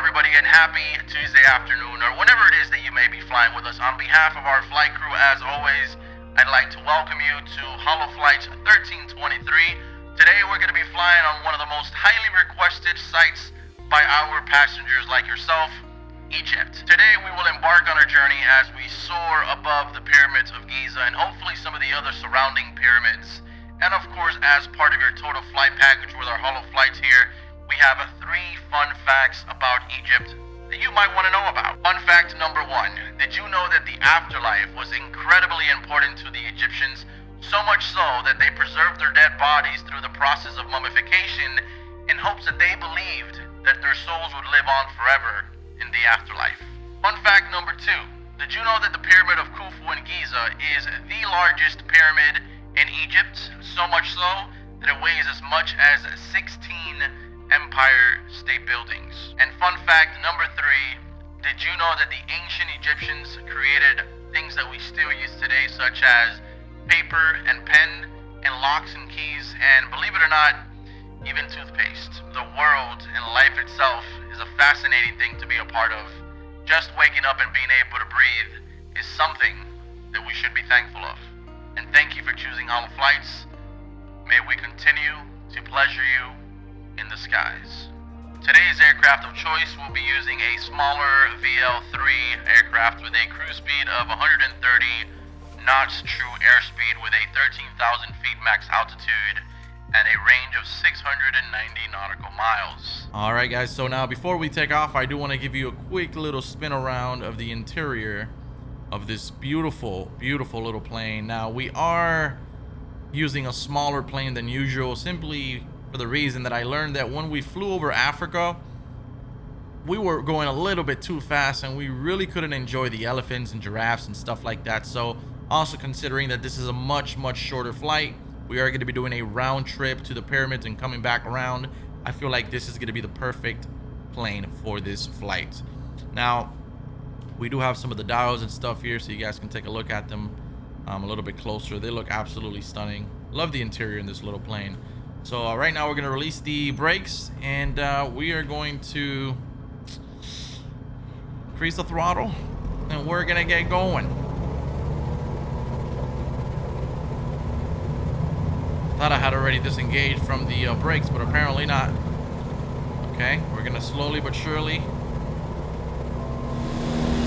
everybody, and happy Tuesday afternoon, or whenever it is that you may be flying with us. On behalf of our flight crew, as always, I'd like to welcome you to Holo Flight 1323. Today we're going to be flying on one of the most highly requested sites by our passengers like yourself, Egypt. Today we will embark on our journey as we soar above the pyramids of Giza and hopefully some of the other surrounding pyramids. And of course, as part of your total flight package with our Holo Flights here, we have 3 fun facts about Egypt that you might want to know about. Fun fact number 1. Did you know that the afterlife was incredibly important to the Egyptians? So much so that they preserved their dead bodies through the process of mummification in hopes that they believed that their souls would live on forever in the afterlife. Fun fact number 2. Did you know that the Pyramid of Khufu in Giza is the largest pyramid in Egypt? So much so that it weighs as much as 16 Empire State Buildings. And fun fact number 3, did you know that the ancient Egyptians created things that we still use today, such as paper and pen and locks and keys, and believe it or not, even toothpaste? The world and life itself is a fascinating thing to be a part of. Just waking up and being able to breathe is something that we should be thankful of. And thank you for choosing Holo Flights. May we continue to pleasure you in the skies. Today's aircraft of choice will be using a smaller VL-3 aircraft with a cruise speed of 130 knots true airspeed with a 13,000 feet max altitude and a range of 690 nautical miles. All right, guys, so now before we take off, I do want to give you a quick little spin around of the interior of this beautiful, beautiful little plane. Now, we are using a smaller plane than usual, simply for the reason that I learned that when we flew over Africa, we were going a little bit too fast and we really couldn't enjoy the elephants and giraffes and stuff like that. So also considering that this is a much shorter flight, we are going to be doing a round trip to the pyramids and coming back around. I feel like this is going to be the perfect plane for this flight. Now, we do have some of the dials and stuff here so you guys can take a look at them a little bit closer. They look absolutely stunning. Love the interior in this little plane. So right now we're going to release the brakes and we are going to increase the throttle and we're going to get going. Thought I had already disengaged from the brakes, but apparently not. Okay, we're going to slowly but surely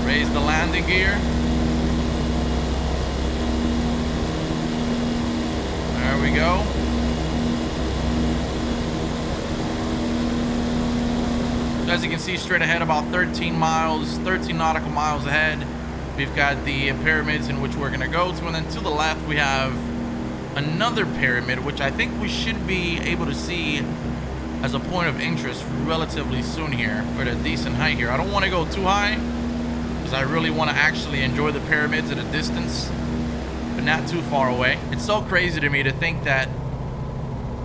raise the landing gear. There we go. As you can see, straight ahead, about 13 nautical miles ahead, we've got the pyramids in which we're going to go to, and then to the left we have another pyramid, which I think we should be able to see as a point of interest relatively soon here. We're at a decent height here. I don't want to go too high because I really want to actually enjoy the pyramids at a distance, but not too far away. It's so crazy to me to think that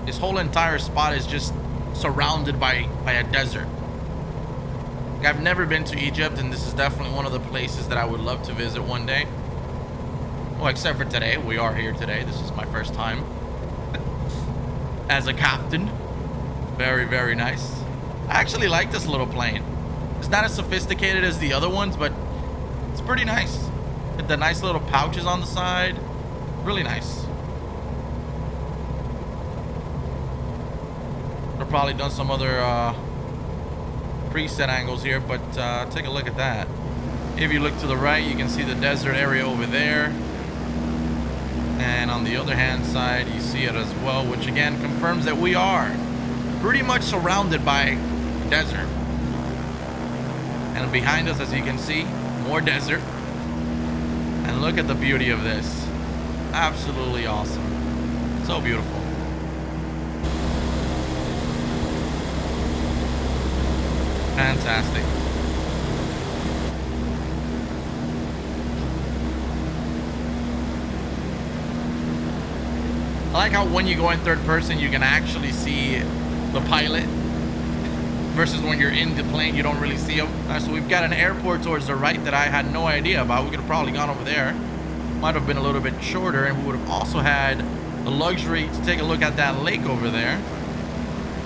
this whole entire spot is just surrounded by a desert. I've never been to Egypt, and this is definitely one of the places that I would love to visit one day. Well, except for today. We are here today. This is my first time as a captain. Very nice. I actually like this little plane. It's not as sophisticated as the other ones, but it's pretty nice. With the nice little pouches on the side. Really nice. I've probably done some other preset angles here, but take a look at that. If you look to the right, you can see the desert area over there, and on the other hand side you see it as well, which again confirms that we are pretty much surrounded by desert. And behind us, as you can see, more desert. And look at the beauty of this. Absolutely awesome. So beautiful. Fantastic. I like how when you go in third person, you can actually see the pilot versus when you're in the plane, you don't really see him. So we've got an airport towards the right that I had no idea about. We could have probably gone over there. Might have been a little bit shorter, and we would have also had the luxury to take a look at that lake over there.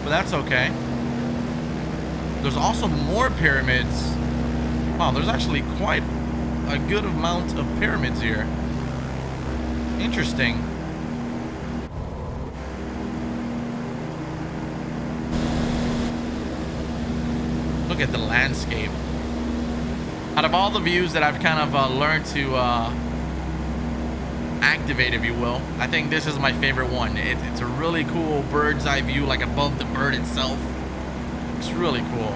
But that's okay. There's also more pyramids. Wow, there's actually quite a good amount of pyramids here. Interesting. Look at the landscape. Out of all the views that I've kind of learned to activate, if you will, I think this is my favorite one. It's a really cool bird's eye view, like above the bird itself. It's really cool.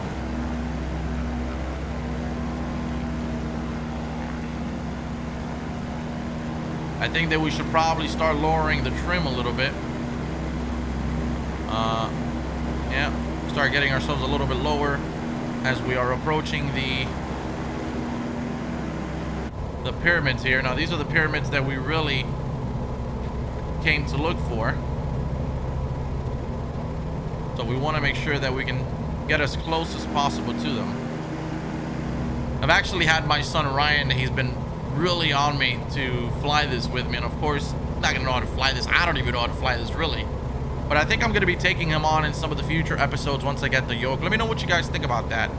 I think that we should probably start lowering the trim a little bit. Yeah, start getting ourselves a little bit lower as we are approaching the pyramids here. Now, these are the pyramids that we really came to look for. So we want to make sure that we can get as close as possible to them. I've actually had my son Ryan, he's been really on me to fly this with me, and of course I'm not gonna know how to fly this. I don't even know how to fly this really, but I think I'm gonna be taking him on in some of the future episodes once I get the yoke. Let me know what you guys think about that.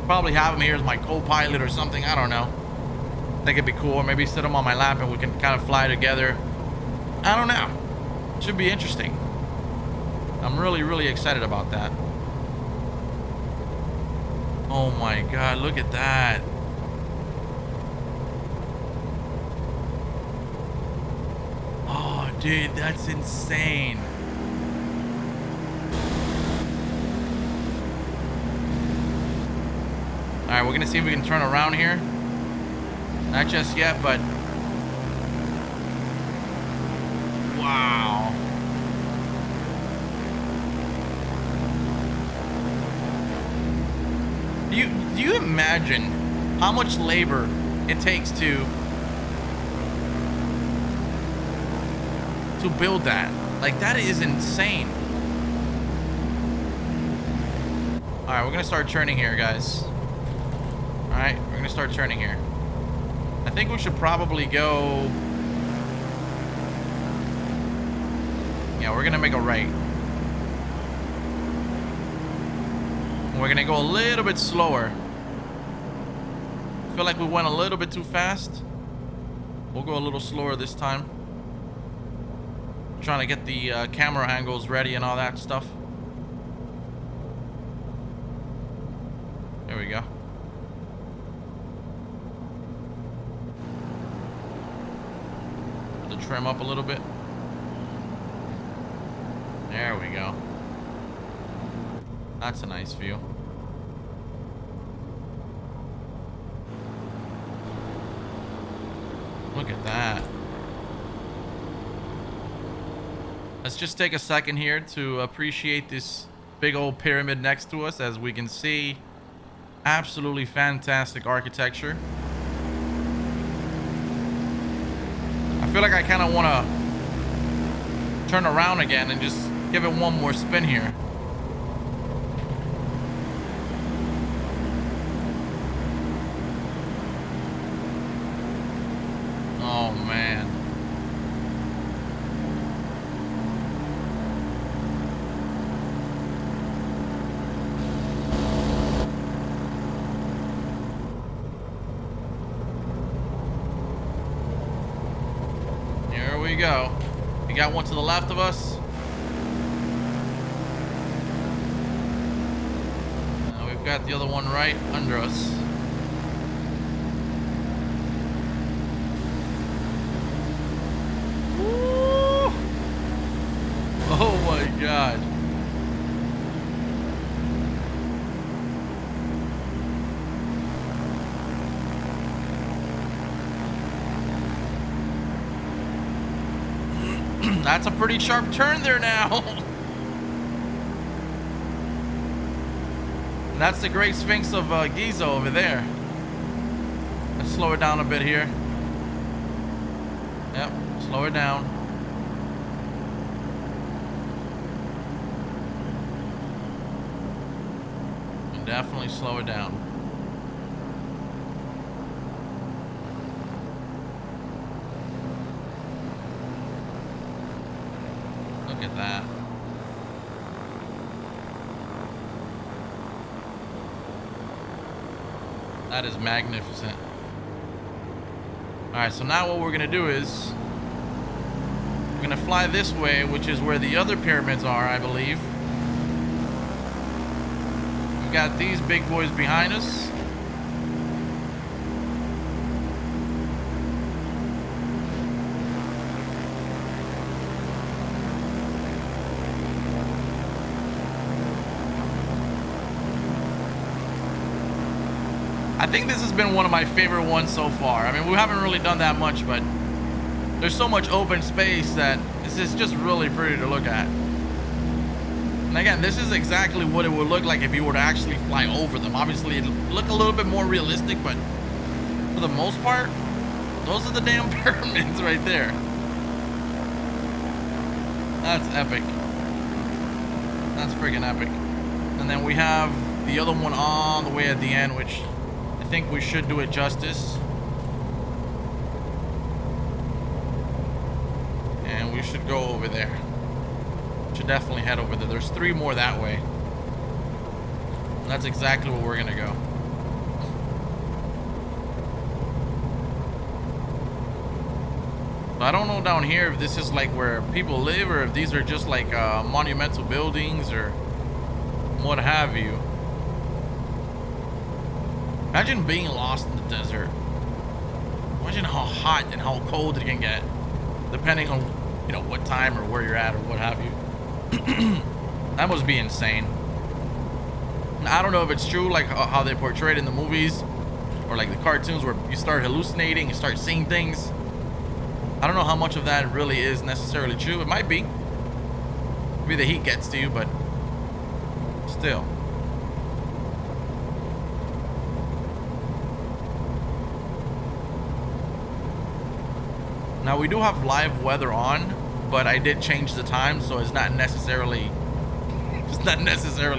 Probably have him here as my co-pilot or something. I don't know. I think it'd be cool. Or maybe sit him on my lap and we can kind of fly together. I don't know. Should be interesting. I'm really excited about that. Oh my god, look at that. Oh dude, that's insane. Alright, we're gonna see if we can turn around here. Not just yet, but wow. Do you imagine how much labor it takes to build that? Like, that is insane. All right, we're gonna start turning here, guys. All right, we're gonna start turning here. I think we should probably go. Yeah, we're gonna make a right. We're gonna go a little bit slower. I feel like we went a little bit too fast. We'll go a little slower this time. Trying to get the camera angles ready and all that stuff. There we go. Put the trim up a little bit. There we go. That's a nice view. Look at that. Let's just take a second here to appreciate this big old pyramid next to us. As we can see, absolutely fantastic architecture. I feel like I kind of want to turn around again and just give it one more spin here. Oh man. Here we go. We got one to the left of us. We've got the other one right under us. Woo! Oh my god. That's a pretty sharp turn there now. And that's the Great Sphinx of Giza over there. Let's slow it down a bit here. Yep, slow it down. And definitely slow it down. Look at that. That is magnificent. All right, so now what we're gonna do is we're gonna fly this way, which is where the other pyramids are, I believe. We've got these big boys behind us. I think this has been one of my favorite ones so far. I mean, we haven't really done that much, but there's so much open space that this is just really pretty to look at. And again, this is exactly what it would look like if you were to actually fly over them. Obviously, it'll look a little bit more realistic, but for the most part, those are the damn pyramids right there. That's epic. That's freaking epic. And then we have the other one all the way at the end, which I think we should do it justice. And we should go over there. Should definitely head over there. There's 3 more that way. And that's exactly where we're gonna go. I don't know down here if this is like where people live or if these are just like monumental buildings or what have you. Imagine being lost in the desert. Imagine how hot and how cold it can get, depending on, you know, what time or where you're at or what have you. That must be insane. And I don't know if it's true, like how they portray it in the movies or like the cartoons where you start hallucinating, you start seeing things. I don't know how much of that really is necessarily true. It might be. Maybe the heat gets to you, but still. Now we do have live weather on, but I did change the time, so it's not necessarily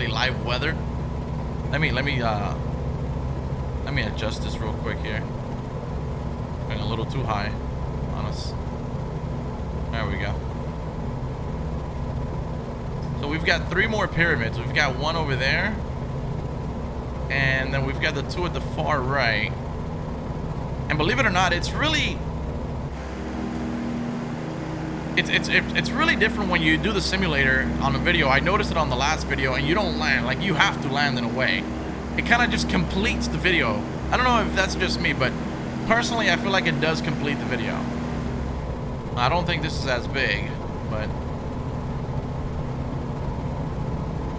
live weather. Let me adjust this real quick here. Going a little too high on us. There we go. So we've got 3 more pyramids. We've got one over there, and then we've got the 2 at the far right. And believe it or not, it's really it's really different when you do the simulator on a video. I noticed it on the last video, and you don't land. Like, you have to land in a way. It kind of just completes the video. I don't know if that's just me, but personally, I feel like it does complete the video. I don't think this is as big, but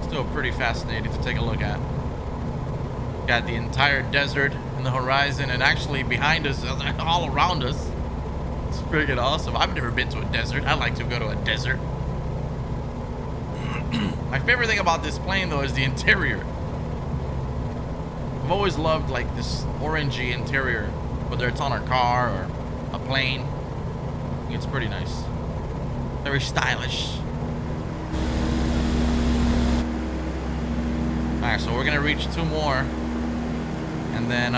still pretty fascinating to take a look at. Got the entire desert in the horizon, and actually behind us, all around us. It's freaking awesome. I've never been to a desert. I'd like to go to a desert. My favorite thing about this plane, though, is the interior. I've always loved like this orangey interior, whether it's on a car or a plane. I think it's pretty nice. Very stylish. Alright, so we're gonna reach 2 more. And then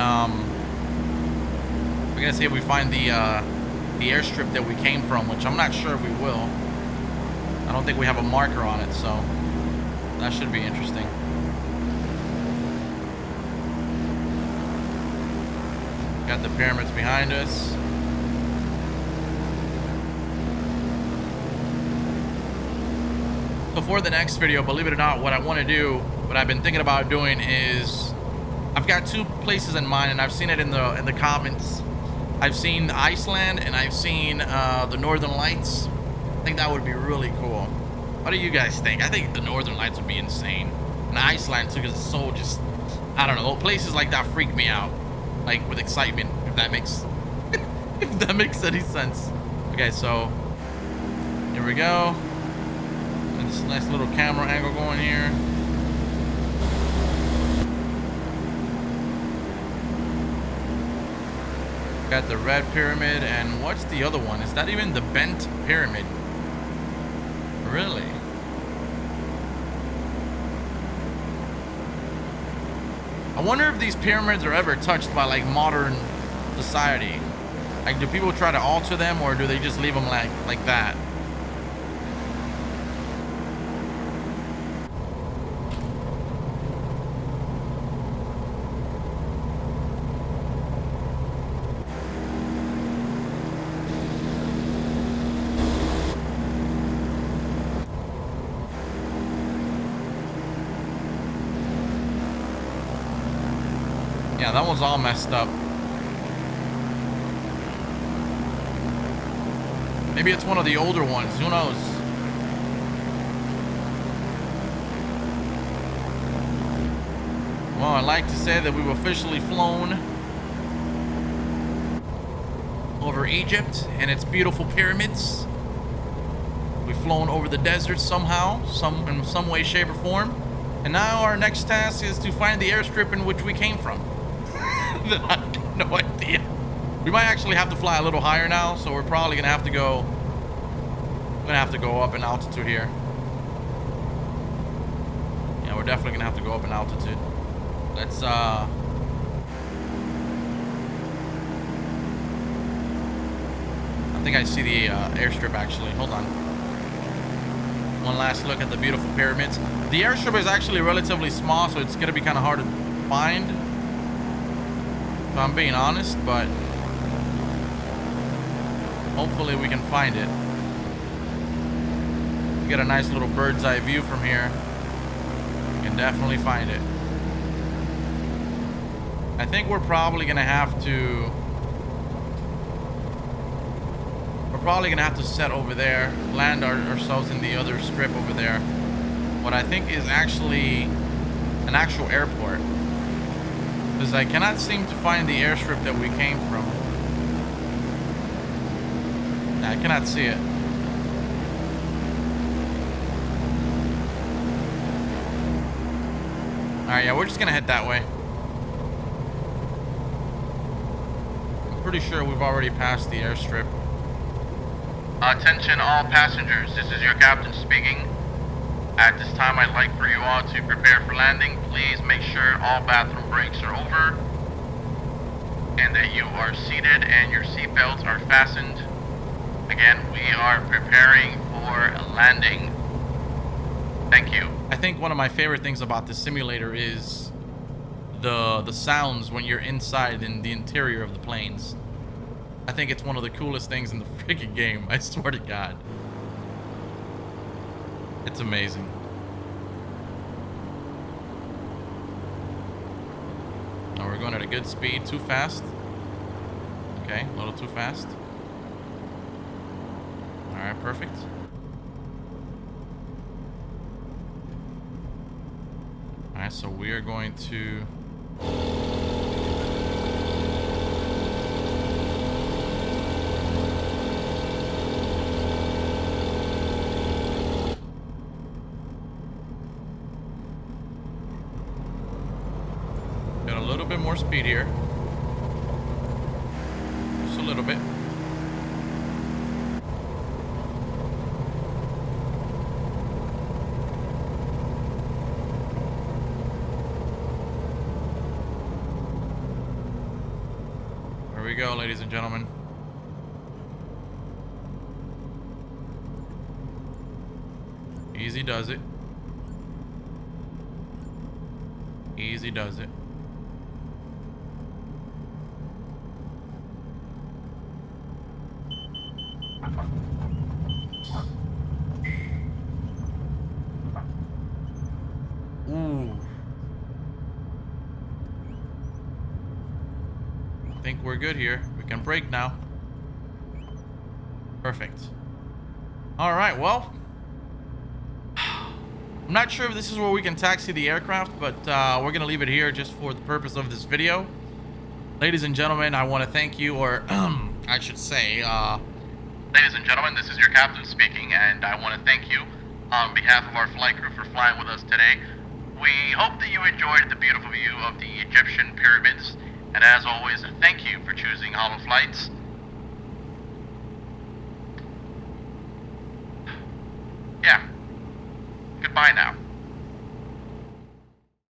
we're gonna see if we find the airstrip that we came from, which I'm not sure if we will. I don't think we have a marker on it, so that should be interesting. Got the pyramids behind us. Before the next video, believe it or not, what I want to do, what I've been thinking about doing is, I've got 2 places in mind, and I've seen it in the comments. I've seen Iceland, and I've seen the Northern Lights. I think that would be really cool. What do you guys think? I think the Northern Lights would be insane. And Iceland too, because it's so just, I don't know, places like that freak me out, like with excitement, if that makes if that makes any sense. Okay, so here we go. Got this nice little camera angle going here. Got the red pyramid, and what's the other one? Is that even the bent pyramid? Really? I wonder if these pyramids are ever touched by like modern society. Like, do people try to alter them, or do they just leave them like that? Yeah, that one's all messed up. Maybe it's one of the older ones. Who knows? Well, I'd like to say that we've officially flown over Egypt and its beautiful pyramids. We've flown over the desert somehow, in some way, shape, or form. And now our next task is to find the airstrip in which we came from. I have no idea. We might actually have to fly a little higher now, so we're probably gonna have to go. We're gonna have to go up in altitude here. Yeah, we're definitely gonna have to go up in altitude. Let's I think I see the airstrip actually. Hold on. One last look at the beautiful pyramids. The airstrip is actually relatively small, so it's gonna be kind of hard to find, if I'm being honest, but hopefully we can find it. We get a nice little bird's eye view from here. We can definitely find it. I think we're probably gonna have to set over there, land ourselves in the other strip over there. What I think is actually an actual airport, because I cannot seem to find the airstrip that we came from. I cannot see it. Alright, yeah, we're just gonna head that way. I'm pretty sure we've already passed the airstrip. Attention all passengers, this is your captain speaking. At this time, I'd like for you all to prepare for landing. Please make sure all bathroom breaks are over and that you are seated and your seatbelts are fastened. Again, we are preparing for landing. Thank you. I think one of my favorite things about this simulator is the sounds when you're inside in the interior of the planes. I think it's one of the coolest things in the freaking game. I swear to God. It's amazing. Now we're going at a good speed. Too fast. Okay, a little too fast. Alright, perfect. Alright, so we are going to... Got a little bit more speed here. Just a little bit. Here we go, ladies and gentlemen. Easy does it. Easy does it. Ooh. I think we're good here. We can brake now. Perfect. All right, well, I'm not sure if this is where we can taxi the aircraft, but we're gonna leave it here just for the purpose of this video. Ladies and gentlemen, I want to thank you, or I should say, ladies and gentlemen, this is your captain speaking, and I want to thank you on behalf of our flight crew for flying with us today. We hope that you enjoyed the beautiful view of the Egyptian pyramids, and as always, thank you for choosing Hollow Flights. Yeah. Goodbye now.